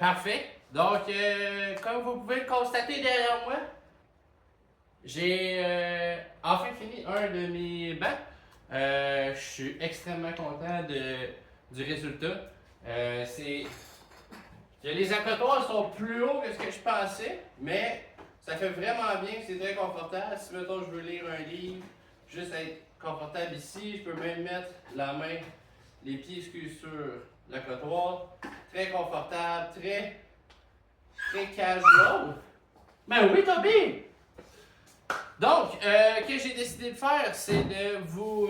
Parfait. Donc, comme vous pouvez le constater derrière moi, j'ai enfin fini un de mes bancs. Je suis extrêmement content du résultat. C'est que les accotoirs sont plus hauts que ce que je pensais, mais ça fait vraiment bien, c'est très confortable. Si mettons je veux lire un livre, juste être confortable ici, je peux même mettre la main, les pieds excuse, sur l'accotoir. Très confortable, très casual. Ben oui, Toby! Donc, ce que j'ai décidé de faire, c'est de vous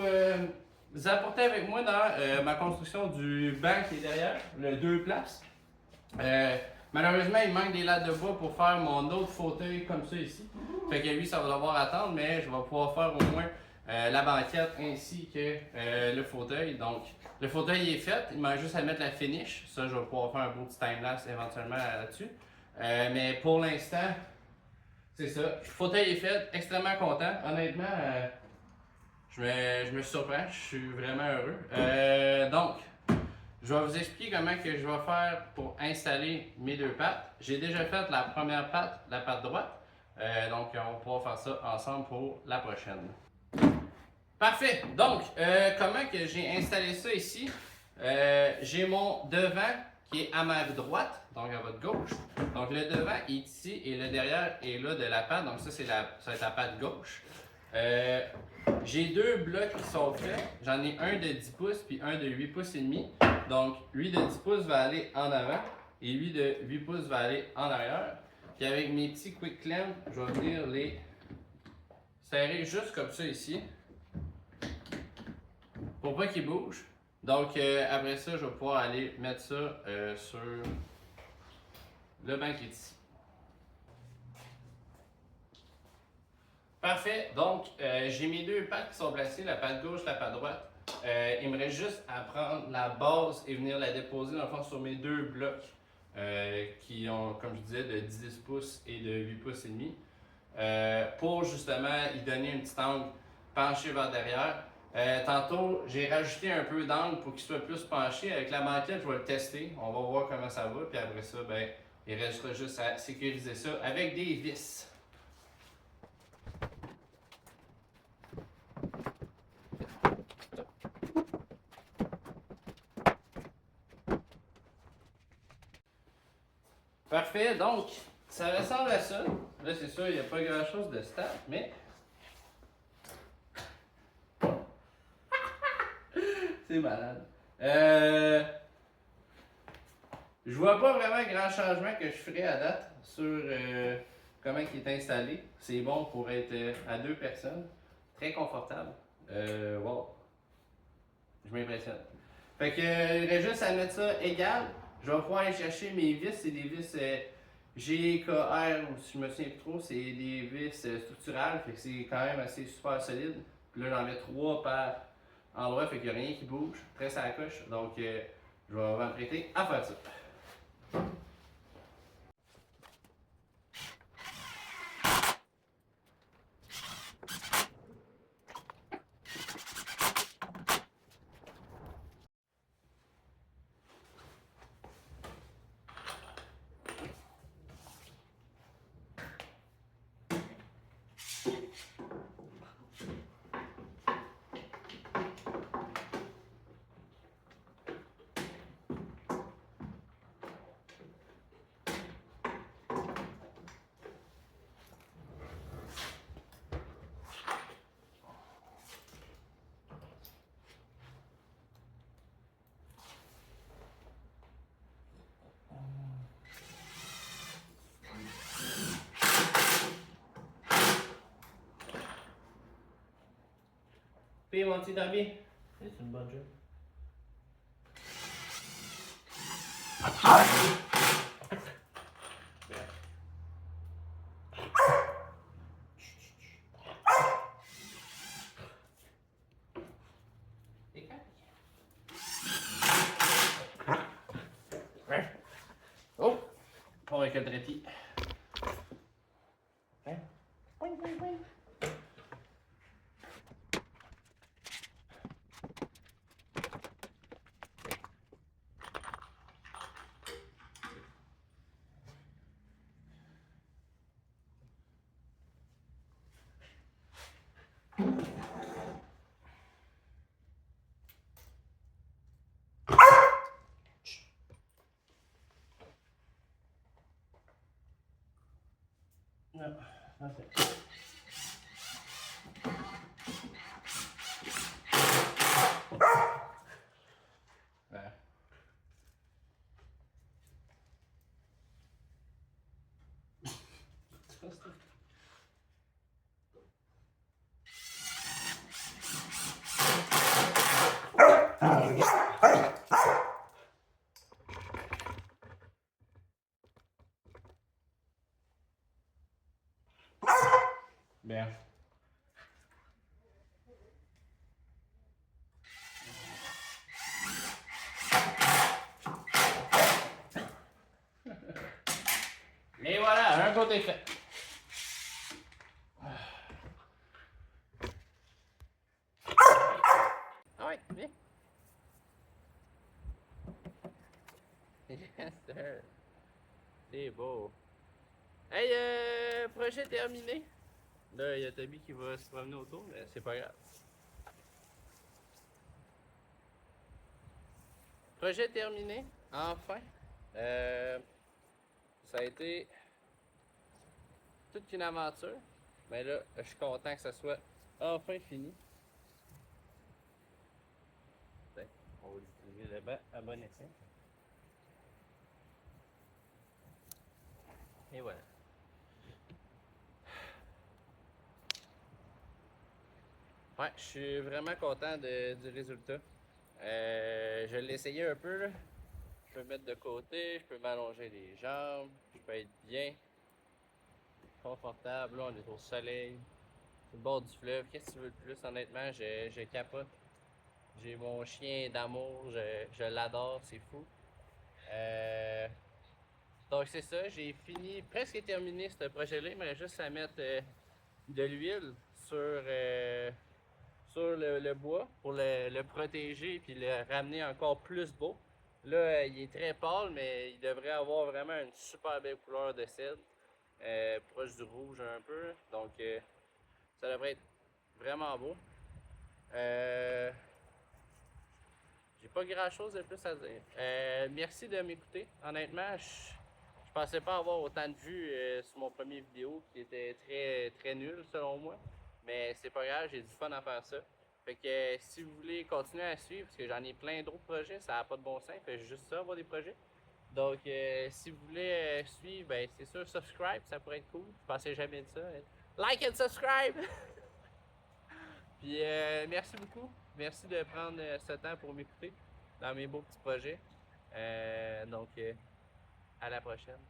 apporter avec moi dans ma construction du banc qui est derrière, le 2 places. Malheureusement, il manque des lattes de bois pour faire mon autre fauteuil comme ça ici. Fait que lui, ça va devoir attendre, mais je vais pouvoir faire au moins la banquette ainsi que le fauteuil. Donc, le fauteuil est fait, il manque juste à mettre la finish. Ça, je vais pouvoir faire un beau petit timelapse éventuellement là-dessus. Mais pour l'instant, c'est ça. Le fauteuil est fait, extrêmement content. Honnêtement, je me surprends, je suis vraiment heureux. Donc, je vais vous expliquer comment que je vais faire pour installer mes 2 pattes. J'ai déjà fait la première patte, la patte droite. Donc, on va pouvoir faire ça ensemble pour la prochaine. Parfait. Donc, comment que j'ai installé ça ici? J'ai mon devant qui est à ma droite, donc à votre gauche. Donc, le devant est ici et le derrière est là de la patte. Donc, ça va être la patte gauche. J'ai 2 blocs qui sont faits. J'en ai un de 10 pouces puis un de 8 pouces et demi. Donc, lui de 10 pouces va aller en avant et lui de 8 pouces va aller en arrière. Puis avec mes petits quick clamps, je vais venir les serrer juste comme ça ici pour pas qu'ils bougent. Donc, après ça, je vais pouvoir aller mettre ça sur le banc qui est ici. Parfait. Donc, j'ai mes 2 pattes qui sont placées, la patte gauche, la patte droite. Il me reste juste à prendre la base et venir la déposer dans le fond sur mes 2 blocs qui ont, comme je disais, de 10 pouces et de 8 pouces et demi. Pour justement y donner un petit angle penché vers derrière. Tantôt, j'ai rajouté un peu d'angle pour qu'il soit plus penché. Avec la banquette, je vais le tester. On va voir comment ça va. Puis après ça, ben, il restera juste à sécuriser ça avec des vis. Parfait, donc ça ressemble à ça. Là, c'est sûr, il n'y a pas grand chose de stable, mais. C'est malade. Je vois pas vraiment grand changement que je ferai à date sur comment il est installé. C'est bon pour être à 2 personnes. Très confortable. Wow. Je m'impressionne. Fait que il reste juste à mettre ça égal. Je vais pouvoir aller chercher mes vis. C'est des vis GKR, ou si je me souviens plus trop, c'est des vis structurales. Fait que c'est quand même assez super solide. Puis là, j'en mets 3 par endroit. Fait qu'il n'y a rien qui bouge. Très à la coche. Donc, je vais m'apprêter à faire ça. Puis, mon petit Dobby. C'est une bonne job. Oh! Pas avec le trépied. Hein? Oui, oui, oui. Non, parfait. Ouais. Bien. Et voilà, un côté fait. Ah ouais, bien. Yes, sir. C'est beau. Hey, projet terminé. Là, il y a Toby qui va se promener autour, mais c'est pas grave. Projet terminé, enfin. Euh, Ça a été toute une aventure. Mais là, je suis content que ça soit enfin fini. Ben, on va l'utiliser le banc à bon escient. Et voilà. Ouais, je suis vraiment content du résultat. Je l'ai essayé un peu, là. Je peux me mettre de côté, je peux m'allonger les jambes, je peux être bien, confortable. Là, on est au soleil, sur le bord du fleuve. Qu'est-ce que tu veux de plus? Honnêtement, je capote. J'ai mon chien d'amour, je l'adore, c'est fou. Euh, donc c'est ça, j'ai fini, presque terminé ce projet-là. Il me reste juste à mettre de l'huile sur le bois pour le protéger et le ramener encore plus beau. Là, il est très pâle, mais il devrait avoir vraiment une super belle couleur de cèdre, proche du rouge un peu. Donc, ça devrait être vraiment beau. Euh, j'ai pas grand chose de plus à dire. Merci de m'écouter. Honnêtement, je pensais pas avoir autant de vues sur mon premier vidéo qui était très très nul selon moi. Mais c'est pas grave, j'ai du fun à faire ça. Fait que si vous voulez continuer à suivre, parce que j'en ai plein d'autres projets, ça n'a pas de bon sens, fait juste ça avoir des projets. Donc si vous voulez suivre, ben c'est sûr subscribe, ça pourrait être cool. Je pensais jamais de ça. Like and subscribe! Puis merci beaucoup. Merci de prendre ce temps pour m'écouter dans mes beaux petits projets. Donc à la prochaine.